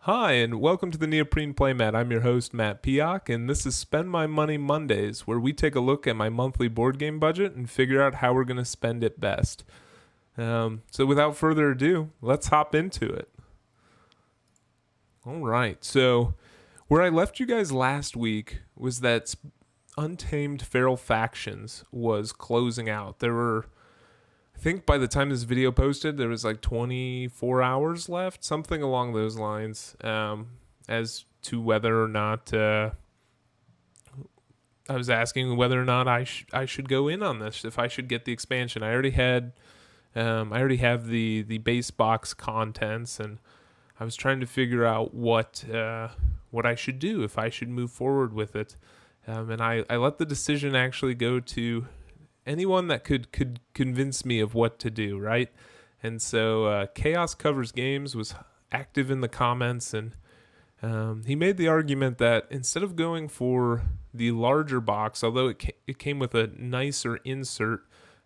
Hi, and welcome to the Neoprene Playmat. I'm your host, Matt Piak, and this is Spend My Money Mondays, where we take a look at my monthly board game budget and figure out how we're going to spend it best. So without further ado, let's hop into it. All right, so where I left you guys last week was that Untamed Feral Factions was closing out. There were, I think by the time this video posted, there was like 24 hours left, something along those lines, as to whether or not I was asking whether or not I should go in on this, if I should get the expansion. I already have the base box contents, and I was trying to figure out what I should do, if I should move forward with it. And I let the decision actually go to anyone that could convince me of what to do, right? And so Chaos Covers Games was active in the comments, and he made the argument that instead of going for the larger box, although it came with a nicer insert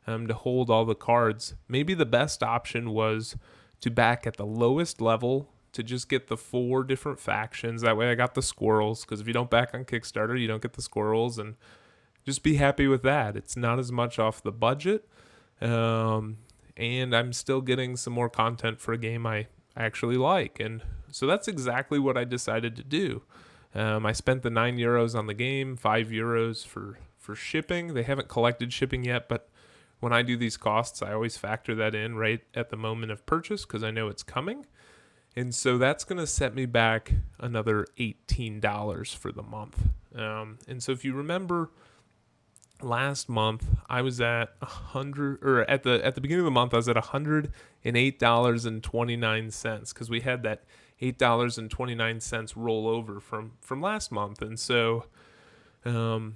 to hold all the cards, maybe the best option was to back at the lowest level to just get the 4 different factions. That way I got the squirrels, because if you don't back on Kickstarter, you don't get the squirrels, and just be happy with that. It's not as much off the budget, and I'm still getting some more content for a game I actually like. And so that's exactly what I decided to do. I spent the €9 on the game, €5 for shipping. They haven't collected shipping yet, but when I do these costs, I always factor that in right at the moment of purchase because I know it's coming. And so that's going to set me back another $18 for the month. And so if you remember, last month I was at 100, or at the beginning of the month I was at $108.29 because we had that $8.29 rollover from last month. And so and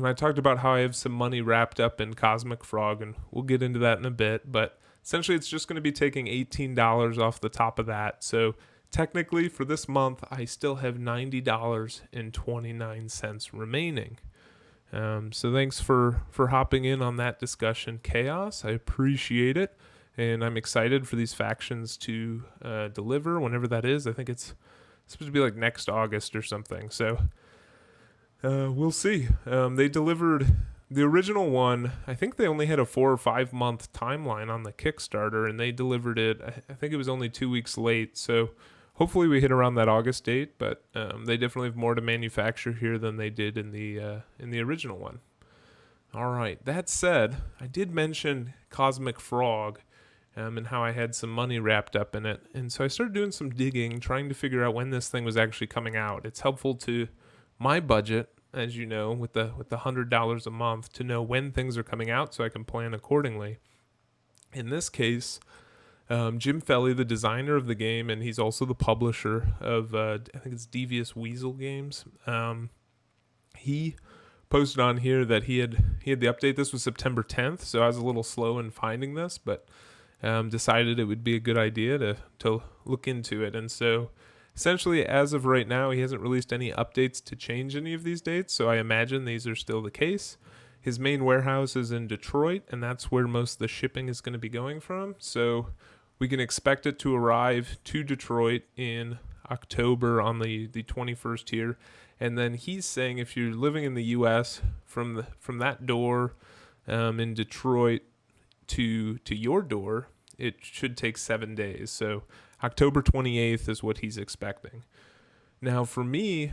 I talked about how I have some money wrapped up in Cosmic Frog, and we'll get into that in a bit, but essentially it's just going to be taking $18 off the top of that. So technically for this month I still have $90.29 remaining. So thanks for hopping in on that discussion, Chaos. I appreciate it, and I'm excited for these factions to deliver whenever that is. I think it's supposed to be like next August or something. So we'll see. They delivered the original one. I think they only had a 4 or 5 month timeline on the Kickstarter, and they delivered it. I think it was only 2 weeks late. So hopefully we hit around that August date, but they definitely have more to manufacture here than they did in the original one. All right. That said, I did mention Cosmic Frog and how I had some money wrapped up in it, and so I started doing some digging, trying to figure out when this thing was actually coming out. It's helpful to my budget, as you know, with the $100 a month, to know when things are coming out so I can plan accordingly. In this case, Jim Felly, the designer of the game, and he's also the publisher of, I think it's Devious Weasel Games. He posted on here that he had the update. This was September 10th, so I was a little slow in finding this, but decided it would be a good idea to look into it. And so essentially, as of right now, he hasn't released any updates to change any of these dates, so I imagine these are still the case. His main warehouse is in Detroit, and that's where most of the shipping is going to be going from. So we can expect it to arrive to Detroit in October on the 21st here. And then he's saying if you're living in the U.S., from that door in Detroit to your door, it should take 7 days. So October 28th is what he's expecting. Now for me,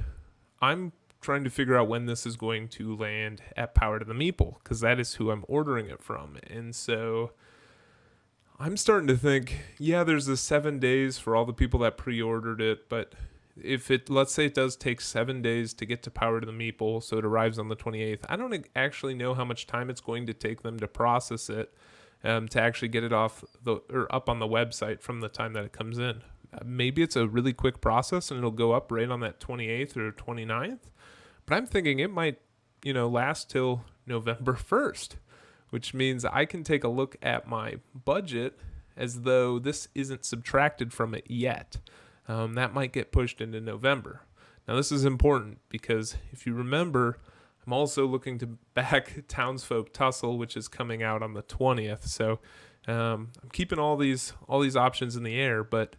I'm trying to figure out when this is going to land at Power to the Meeple, because that is who I'm ordering it from. And so I'm starting to think, yeah, there's the 7 days for all the people that pre-ordered it, but if let's say it does take 7 days to get to Power to the Meeple, so it arrives on the 28th, I don't actually know how much time it's going to take them to process it, to actually get it up on the website from the time that it comes in. Maybe it's a really quick process and it'll go up right on that 28th or 29th. But I'm thinking it might, last till November 1st, which means I can take a look at my budget as though this isn't subtracted from it yet. That might get pushed into November. Now, this is important because if you remember, I'm also looking to back Townsfolk Tussle, which is coming out on the 20th. So I'm keeping all these options in the air, but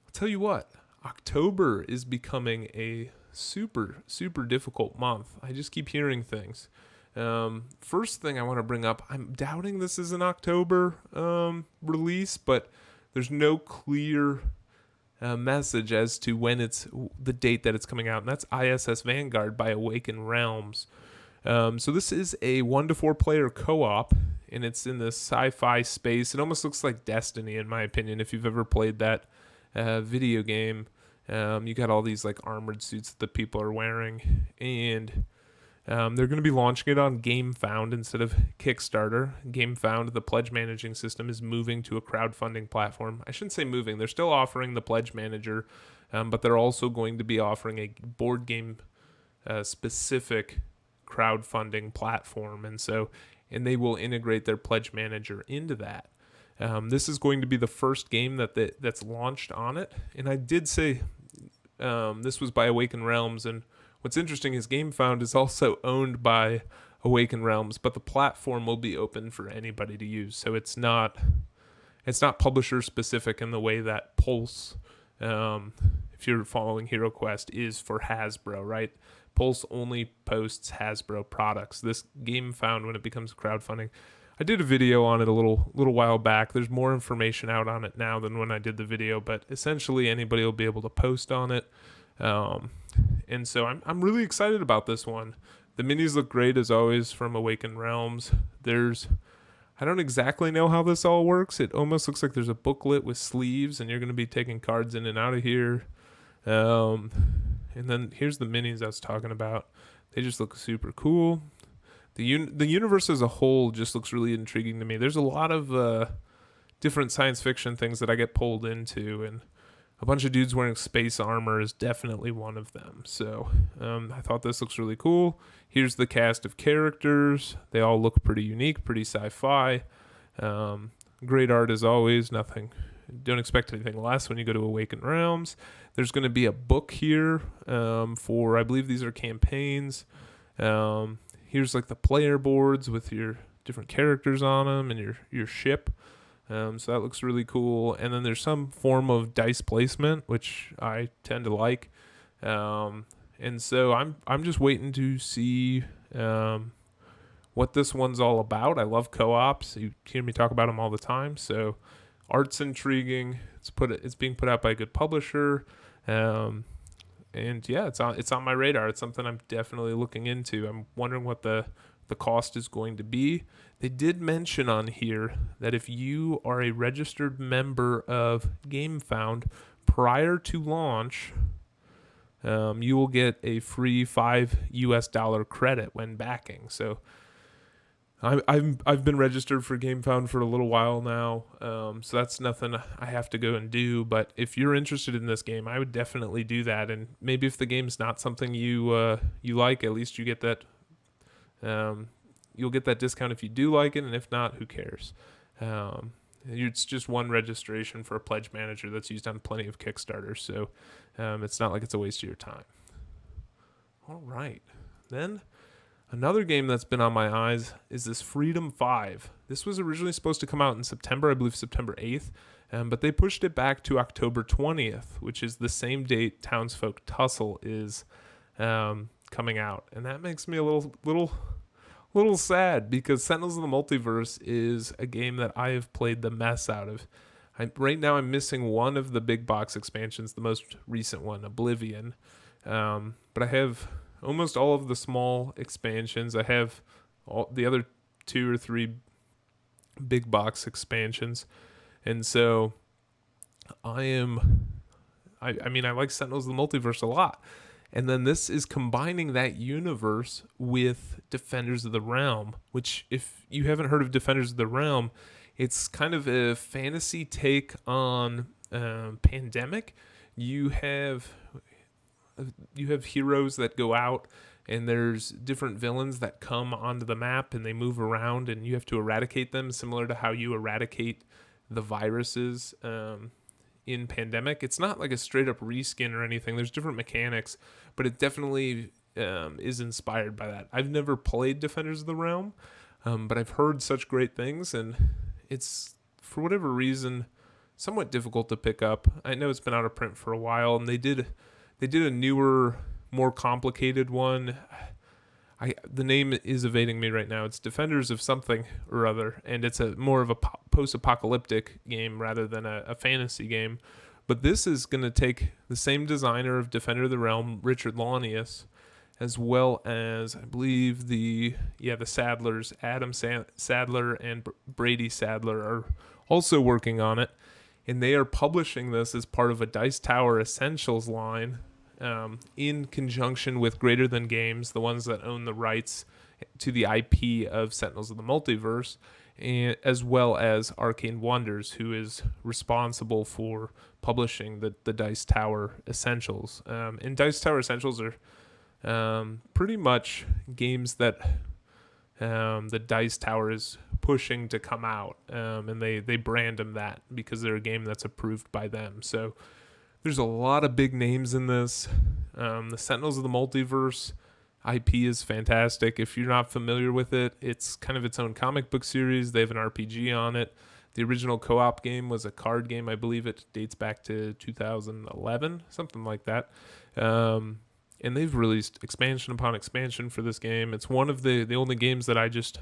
I'll tell you what, October is becoming a super, super difficult month. I just keep hearing things. First thing I want to bring up, I'm doubting this is an October release, but there's no clear message as to when it's the date that it's coming out, and that's ISS Vanguard by Awaken Realms. So this is a 1 to 4 player co-op, and it's in the sci-fi space. It almost looks like Destiny, in my opinion. If you've ever played that video game, you got all these like armored suits that the people are wearing, and they're going to be launching it on GameFound instead of Kickstarter. GameFound, the pledge managing system, is moving to a crowdfunding platform. I shouldn't say moving. They're still offering the pledge manager, but they're also going to be offering a board game specific crowdfunding platform. And they will integrate their pledge manager into that. This is going to be the first game that's launched on it. And I did say this was by Awaken Realms, and what's interesting is GameFound is also owned by Awaken Realms, but the platform will be open for anybody to use. So it's not publisher specific in the way that Pulse, if you're following Hero Quest, is for Hasbro, right? Pulse only posts Hasbro products. This GameFound, when it becomes crowdfunding, I did a video on it a little while back. There's more information out on it now than when I did the video, but essentially anybody will be able to post on it. And so I'm really excited about this one. The minis look great as always from Awaken Realms. I don't exactly know how this all works. It almost looks like there's a booklet with sleeves, and you're going to be taking cards in and out of here. And then here's the minis I was talking about. They just look super cool. The universe as a whole just looks really intriguing to me. There's a lot of different science fiction things that I get pulled into, and a bunch of dudes wearing space armor is definitely one of them. So I thought this looks really cool. Here's the cast of characters. They all look pretty unique, pretty sci-fi. Great art as always. Don't expect anything less when you go to Awaken Realms. There's going to be a book here for, I believe these are campaigns. Here's like the player boards with your different characters on them and your ship. So that looks really cool. And then there's some form of dice placement, which I tend to like. And so I'm just waiting to see what this one's all about. I love co-ops. You hear me talk about them all the time. So art's intriguing. It's being put out by a good publisher. And yeah, it's on my radar. It's something I'm definitely looking into. I'm wondering what the cost is going to be. They did mention on here that if you are a registered member of GameFound prior to launch, you will get a free $5 credit when backing. So I've been registered for GameFound for a little while now, so that's nothing I have to go and do. But if you're interested in this game, I would definitely do that. And maybe if the game's not something you like, at least you get that. You'll get that discount if you do like it, and if not, who cares? It's just one registration for a pledge manager that's used on plenty of Kickstarters, so it's not like it's a waste of your time. All right, then. Another game that's been on my eyes is this Freedom 5. This was originally supposed to come out in September, I believe September 8th, but they pushed it back to October 20th, which is the same date Townsfolk Tussle is coming out. And that makes me a little sad, because Sentinels of the Multiverse is a game that I have played the mess out of. Right now I'm missing one of the big box expansions, the most recent one, Oblivion. But I have almost all of the small expansions. I have all the other 2 or 3 big box expansions. And so I like Sentinels of the Multiverse a lot. And then this is combining that universe with Defenders of the Realm, which, if you haven't heard of Defenders of the Realm, it's kind of a fantasy take on Pandemic. You have heroes that go out, and there's different villains that come onto the map, and they move around, and you have to eradicate them, similar to how you eradicate the viruses in Pandemic. It's not like a straight up reskin or anything. There's different mechanics, but it definitely is inspired by that. I've never played Defenders of the Realm, but I've heard such great things, and it's, for whatever reason, somewhat difficult to pick up. I know it's been out of print for a while, and they did a newer, more complicated one. The name is evading me right now. It's Defenders of something or other, and it's a more of a post-apocalyptic game rather than a fantasy game. But this is going to take the same designer of Defender of the Realm, Richard Launius, as well as I believe the Sadlers, Adam Sadler and Brady Sadler, are also working on it, and they are publishing this as part of a Dice Tower Essentials line, in conjunction with Greater Than Games, the ones that own the rights to the IP of Sentinels of the Multiverse, and as well as Arcane Wonders, who is responsible for publishing the Dice Tower Essentials. And Dice Tower Essentials are pretty much games that the Dice Tower is pushing to come out, and they brand them that because they're a game that's approved by them. So there's a lot of big names in this. The Sentinels of the Multiverse IP is fantastic. If you're not familiar with it, it's kind of its own comic book series. They have an RPG on it. The original co-op game was a card game. I believe it dates back to 2011, something like that. And they've released expansion upon expansion for this game. It's one of the only games that I just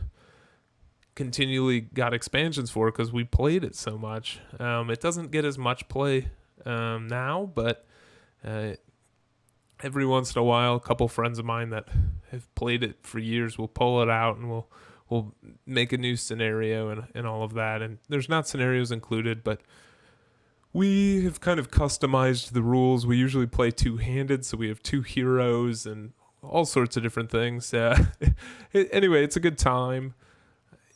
continually got expansions for because we played it so much. It doesn't get as much play now, but every once in a while, a couple friends of mine that have played it for years will pull it out and we'll make a new scenario and all of that. And there's not scenarios included, but we have kind of customized the rules. We usually play two-handed, so we have two heroes and all sorts of different things. Anyway, it's a good time.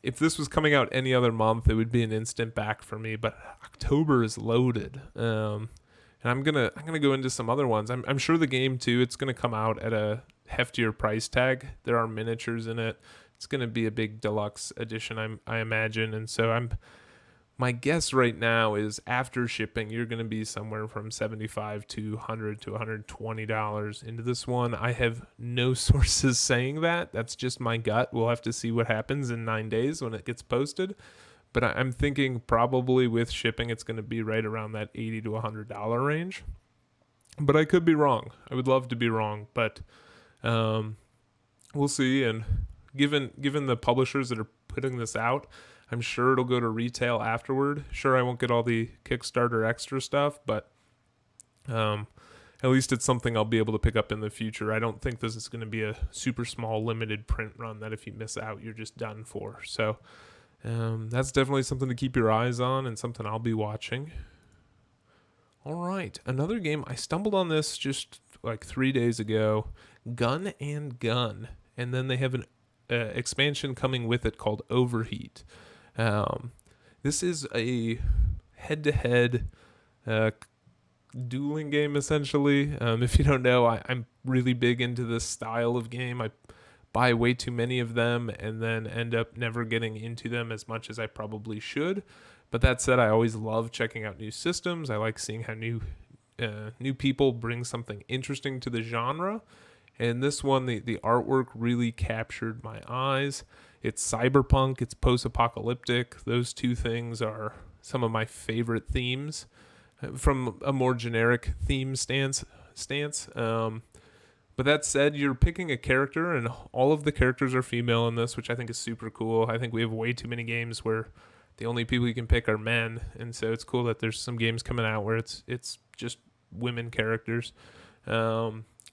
If this was coming out any other month, it would be an instant back for me. But October is loaded, and I'm gonna go into some other ones. I'm sure the game too. It's gonna come out at a heftier price tag. There are miniatures in it. It's gonna be a big deluxe edition, I imagine. And so my guess right now is after shipping, you're gonna be somewhere from $75 to $100 to $120 into this one. I have no sources saying that. That's just my gut. We'll have to see what happens in 9 days when it gets posted. But I'm thinking probably with shipping, it's going to be right around that $80 to $100 range. But I could be wrong. I would love to be wrong, but we'll see. And given the publishers that are putting this out, I'm sure it'll go to retail afterward. Sure, I won't get all the Kickstarter extra stuff, but at least it's something I'll be able to pick up in the future. I don't think this is going to be a super small limited print run that if you miss out, you're just done for. So that's definitely something to keep your eyes on and something I'll be watching. All right, another game. I stumbled on this just like 3 days ago, Gun and Gun. And then they have an expansion coming with it called Overheat. This is a head-to-head dueling game, essentially. If you don't know, I'm really big into this style of game. I buy way too many of them and then end up never getting into them as much as I probably should. But that said, I always love checking out new systems. I like seeing how new people bring something interesting to the genre. And this one, the artwork really captured my eyes. It's cyberpunk, it's post-apocalyptic. Those two things are some of my favorite themes from a more generic theme stance. But that said, you're picking a character, and all of the characters are female in this, which I think is super cool. I think we have way too many games where the only people you can pick are men, and so it's cool that there's some games coming out where it's just women characters.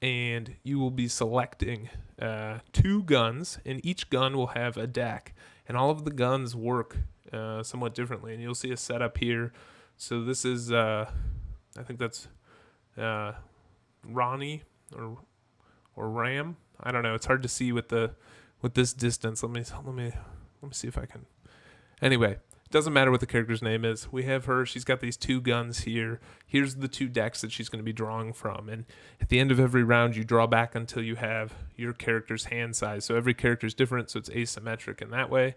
And you will be selecting 2 guns, and each gun will have a deck, and all of the guns work somewhat differently. And you'll see a setup here. So this is, I think that's Ronnie or Ram. I don't know. It's hard to see with this distance. Let me see if I can. Anyway, it doesn't matter what the character's name is. We have her. She's got these 2 guns here. Here's the 2 decks that she's going to be drawing from. And at the end of every round, you draw back until you have your character's hand size. So every character is different, so it's asymmetric in that way.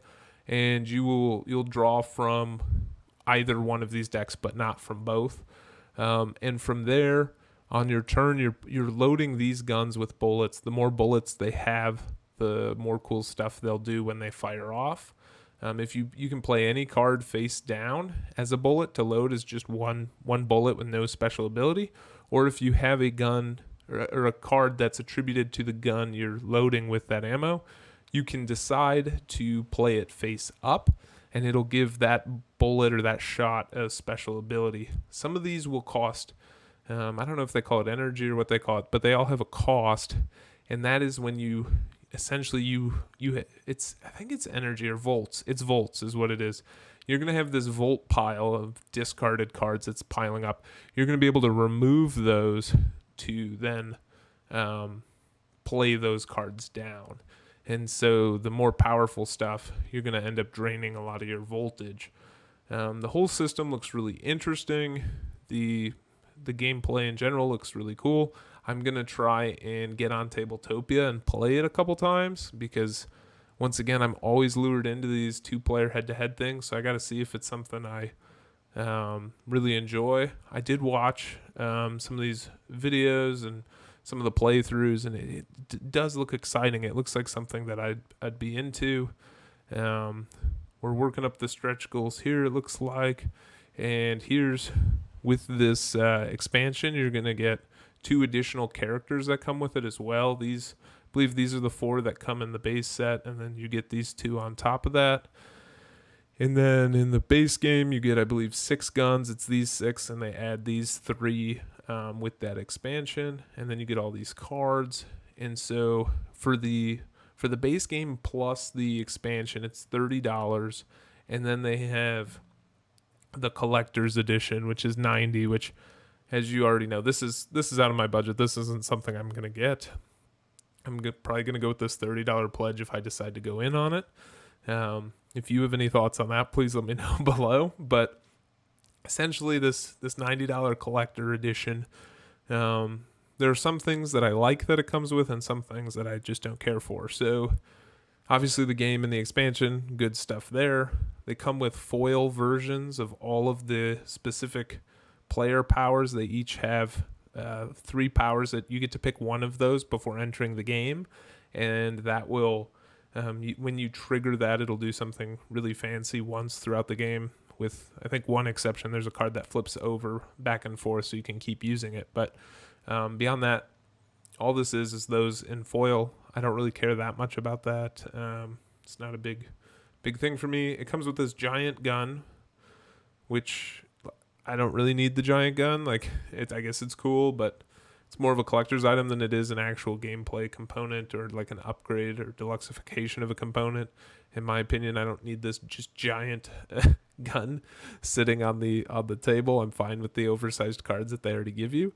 And you'll draw from either one of these decks, but not from both. And from there, on your turn, you're loading these guns with bullets. The more bullets they have, the more cool stuff they'll do when they fire off. If you can play any card face down as a bullet to load as just one bullet with no special ability, or if you have a gun or a card that's attributed to the gun you're loading with that ammo, you can decide to play it face up, and it'll give that bullet or that shot a special ability. Some of these will cost, I don't know if they call it energy or what they call it, but they all have a cost, and that is when you essentially it's, I think it's energy or volts. It's volts is what it is. You're going to have this volt pile of discarded cards that's piling up. You're going to be able to remove those to then play those cards down. And so the more powerful stuff, you're going to end up draining a lot of your voltage. The whole system looks really interesting. The gameplay in general looks really cool. I'm going to try and get on Tabletopia and play it a couple times because, once again, I'm always lured into these 2-player head-to-head things, so I got to see if it's something I really enjoy. I did watch some of these videos and some of the playthroughs, and it does look exciting. It looks like something that I'd be into. We're working up the stretch goals here, it looks like, and here's, with this expansion, you're going to get 2 additional characters that come with it as well. I believe these are the 4 that come in the base set, and then you get these 2 on top of that. And then in the base game, you get, I believe, 6 guns. It's these 6, and they add these 3 with that expansion, and then you get all these cards. And so for the base game plus the expansion, it's $30, and then they have the collector's edition, which is $90, which, as you already know, this is out of my budget. This isn't something I'm going to get. I'm probably going to go with this $30 pledge if I decide to go in on it. If you have any thoughts on that, please let me know below. But essentially, this $90 collector edition, there are some things that I like that it comes with and some things that I just don't care for. So obviously the game and the expansion, good stuff there. They come with foil versions of all of the specific player powers. They each have 3 powers that you get to pick one of those before entering the game, and that will, when you trigger that, it'll do something really fancy once throughout the game, with, I think, one exception. There's a card that flips over back and forth so you can keep using it, but beyond that, all this is those in foil. I don't really care that much about that. It's not a big thing for me. It comes with this giant gun, which I don't really need the giant gun. Like, I guess it's cool, but it's more of a collector's item than it is an actual gameplay component or like an upgrade or deluxification of a component. In my opinion, I don't need this just giant gun sitting on the table. I'm fine with the oversized cards that they already give you.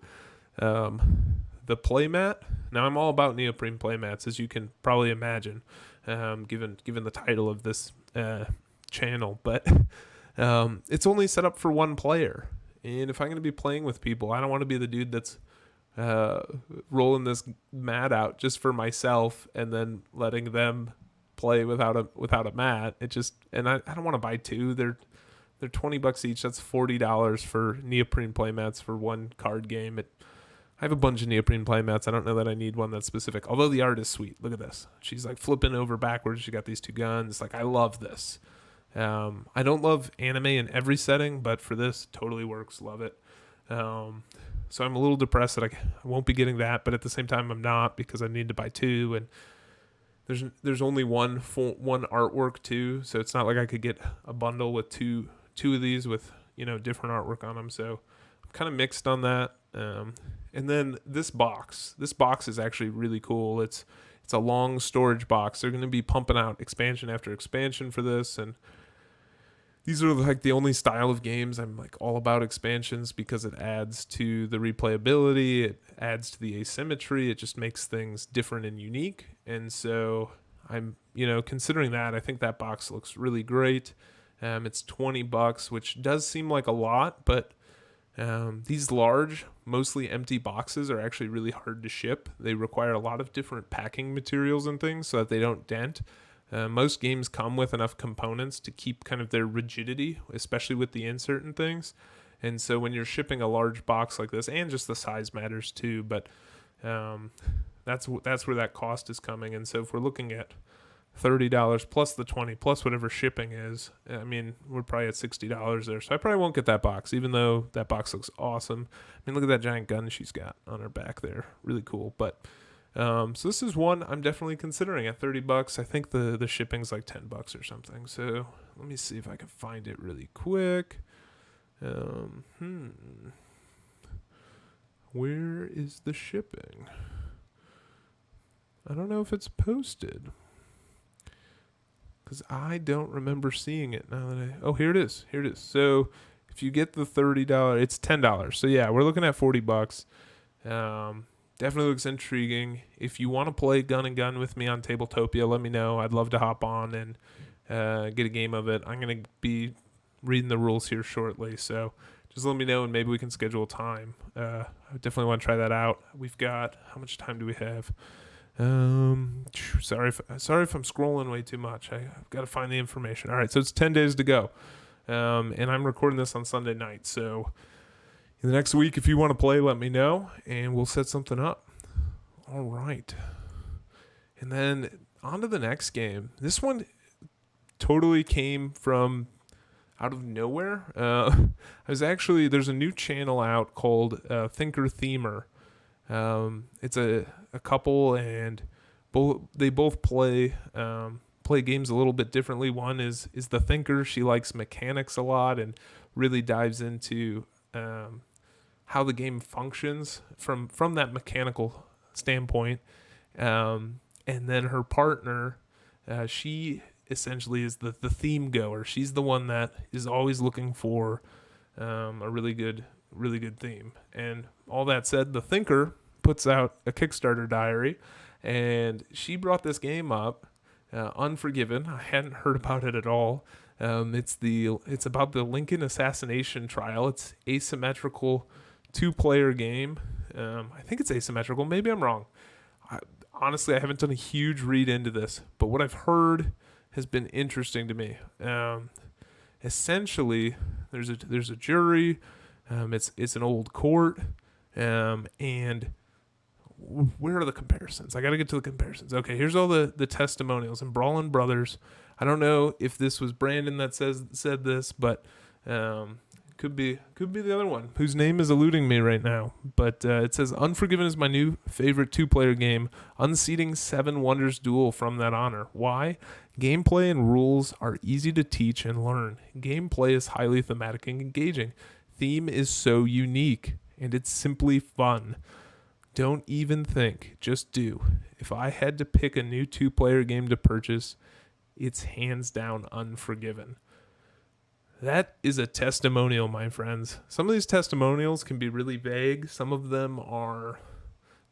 The playmat. Now, I'm all about neoprene playmats, as you can probably imagine, given the title of this channel. But it's only set up for 1 player, and if I'm going to be playing with people, I don't want to be the dude that's rolling this mat out just for myself and then letting them play without a mat. It just, and I don't want to buy 2. They're $20 each. That's $40 for neoprene playmats for 1 card game. I have a bunch of neoprene playmats. I don't know that I need one that's specific, although the art is sweet. Look at this. She's like flipping over backwards. She got these 2 guns. Like, I love this. I don't love anime in every setting, but for this, totally works. Love it. So I'm a little depressed that I won't be getting that, but at the same time, I'm not, because I need to buy 2, and there's only one artwork too, so it's not like I could get a bundle with two of these with, different artwork on them. So I'm kind of mixed on that. And then this box is actually really cool. It's a long storage box. They're going to be pumping out expansion after expansion for this, and these are like the only style of games I'm like all about expansions, because it adds to the replayability, it adds to the asymmetry, it just makes things different and unique. And so I'm, considering that, I think that box looks really great. It's $20, which does seem like a lot, but these large, mostly empty boxes are actually really hard to ship. They require a lot of different packing materials and things so that they don't dent. Most games come with enough components to keep kind of their rigidity, especially with the insert and things. And so when you're shipping a large box like this, and just the size matters too, but that's where that cost is coming. And so if we're looking at $30 plus the 20 plus whatever shipping is. I mean, we're probably at $60 there, so I probably won't get that box, even though that box looks awesome. I mean, look at that giant gun she's got on her back there, really cool. But so this is one I'm definitely considering at $30. I think the shipping's like $10 or something. So let me see if I can find it really quick. Where is the shipping? I don't know if it's posted, because I don't remember seeing it now that oh, here it is. Here it is. So if you get the $30, it's $10. So yeah, we're looking at $40. Definitely looks intriguing. If you want to play Gun and Gun with me on Tabletopia, let me know. I'd love to hop on and get a game of it. I'm going to be reading the rules here shortly, so just let me know and maybe we can schedule time. I definitely want to try that out. We've got, how much time do we have? Sorry if I'm scrolling way too much. I've got to find the information. All right, so it's 10 days to go. And I'm recording this on Sunday night, so in the next week, if you want to play, let me know, and we'll set something up. All right. And then on to the next game. This one totally came from out of nowhere. There's a new channel out called Thinker Themer. It's a couple, and they both play games a little bit differently. One is the thinker. She likes mechanics a lot and really dives into how the game functions from that mechanical standpoint. And then her partner, she essentially is the theme goer. She's the one that is always looking for a really good theme. And all that said, the thinker puts out a Kickstarter diary, and she brought this game up, Unforgiven. I hadn't heard about it at all. It's about the Lincoln assassination trial. It's asymmetrical 2-player game. I think it's asymmetrical. Maybe I'm wrong. Honestly, I haven't done a huge read into this, but what I've heard has been interesting to me. Essentially, there's a jury. It's an old court, and where are the comparisons? I got to get to the comparisons. Okay, here's all the testimonials. And Brawlin Brothers, I don't know if this was Brandon that said this, but could be the other one whose name is eluding me right now. But it says, Unforgiven is my new favorite 2-player game, unseating 7 Wonders Duel from that honor. Why? Gameplay and rules are easy to teach and learn. Gameplay is highly thematic and engaging. Theme is so unique, and it's simply fun. Don't even think, just do. If I had to pick a new 2-player game to purchase, it's hands down Unforgiven. That is a testimonial, my friends. Some of these testimonials can be really vague. Some of them are,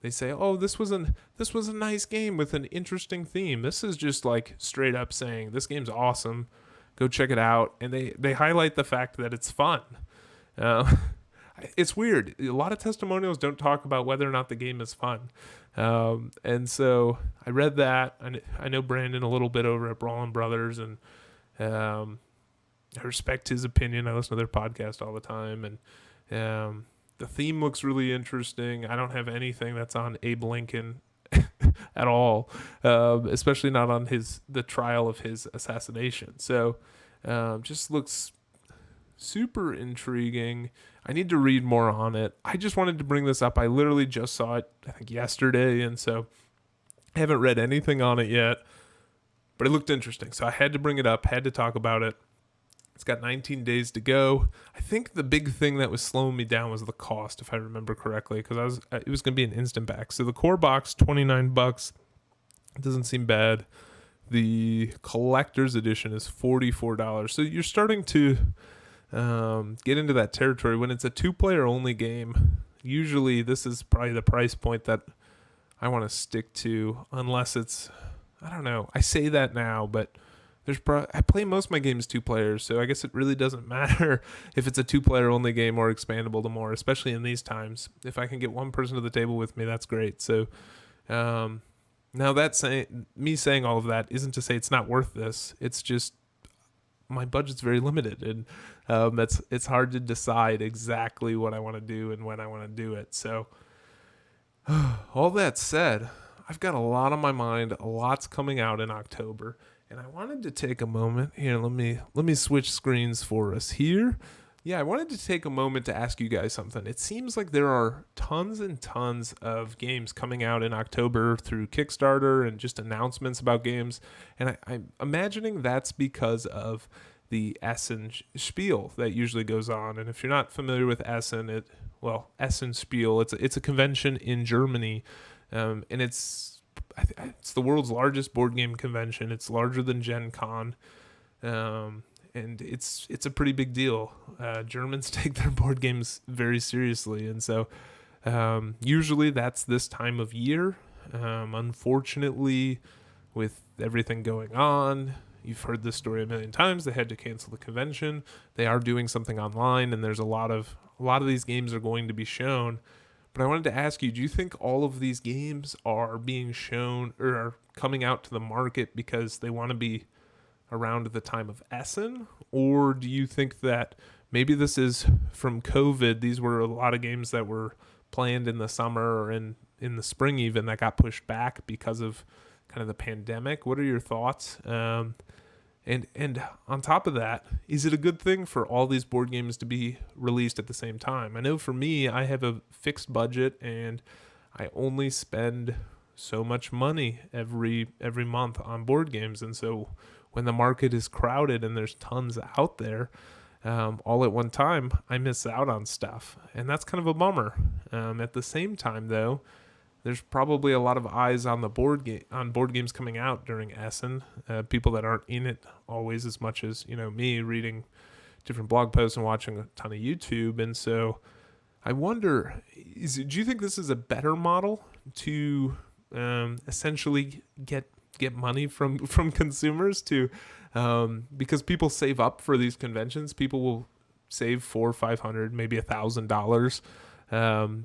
they say, oh, this was a nice game with an interesting theme. This is just like straight up saying, this game's awesome. Go check it out. And they highlight the fact that it's fun. It's weird. A lot of testimonials don't talk about whether or not the game is fun. And so I read that. I know Brandon a little bit over at Brawlin Brothers, and I respect his opinion. I listen to their podcast all the time, and the theme looks really interesting. I don't have anything that's on Abe Lincoln at all, especially not on the trial of his assassination. So just looks super intriguing. I need to read more on it. I just wanted to bring this up. I literally just saw it, I think, yesterday, and so I haven't read anything on it yet, but it looked interesting. So I had to bring it up, had to talk about it. It's got 19 days to go. I think the big thing that was slowing me down was the cost, if I remember correctly, because it was going to be an instant back. So the core box, $29. It doesn't seem bad. The collector's edition is $44. So you're starting to get into that territory. When it's a 2-player only game, usually this is probably the price point that I want to stick to, unless it's, I don't know. I say that now, but I play most of my games 2 players, so I guess it really doesn't matter if it's a 2-player only game or expandable to more, especially in these times. If I can get one person to the table with me, that's great. So now me saying all of that isn't to say it's not worth this. It's just my budget's very limited, and it's hard to decide exactly what I want to do and when I want to do it. So all that said, I've got a lot on my mind. A lot's coming out in October, and I wanted to take a moment here. Let me switch screens for us here. Yeah, I wanted to take a moment to ask you guys something. It seems like there are tons and tons of games coming out in October through Kickstarter and just announcements about games. And I'm imagining that's because of the Essen Spiel that usually goes on. And if you're not familiar with Essen, Essen Spiel, it's a convention in Germany, and it's the world's largest board game convention. It's larger than Gen Con. And it's a pretty big deal. Germans take their board games very seriously, and so usually that's this time of year. Unfortunately, with everything going on, you've heard this story a million times. They had to cancel the convention. They are doing something online, and there's a lot of these games are going to be shown. But I wanted to ask you, do you think all of these games are being shown or are coming out to the market because they want to be around the time of Essen? Or do you think that maybe this is from COVID? These were a lot of games that were planned in the summer or in the spring even that got pushed back because of kind of the pandemic. What are your thoughts? And on top of that, is it a good thing for all these board games to be released at the same time? I know for me, I have a fixed budget and I only spend so much money every month on board games, and so when the market is crowded and there's tons out there, all at one time, I miss out on stuff, and that's kind of a bummer. At the same time, though, there's probably a lot of eyes on the board games coming out during Essen. People that aren't in it always as much as me, reading different blog posts and watching a ton of YouTube, and so I wonder: do you think this is a better model to essentially get money from consumers to because people save up for these conventions? People will save $400, $500, maybe $1,000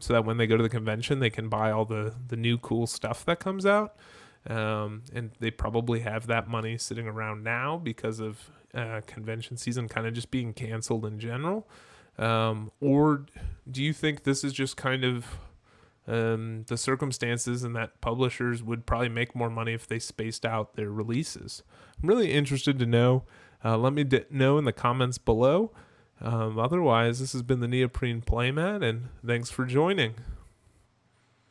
so that when they go to the convention they can buy all the new cool stuff that comes out, and they probably have that money sitting around now because of convention season kind of just being canceled in general, or do you think this is just kind of the circumstances and that publishers would probably make more money if they spaced out their releases? I'm really interested to know. Let me know in the comments below. Otherwise, this has been the Neoprene Playmat, and thanks for joining.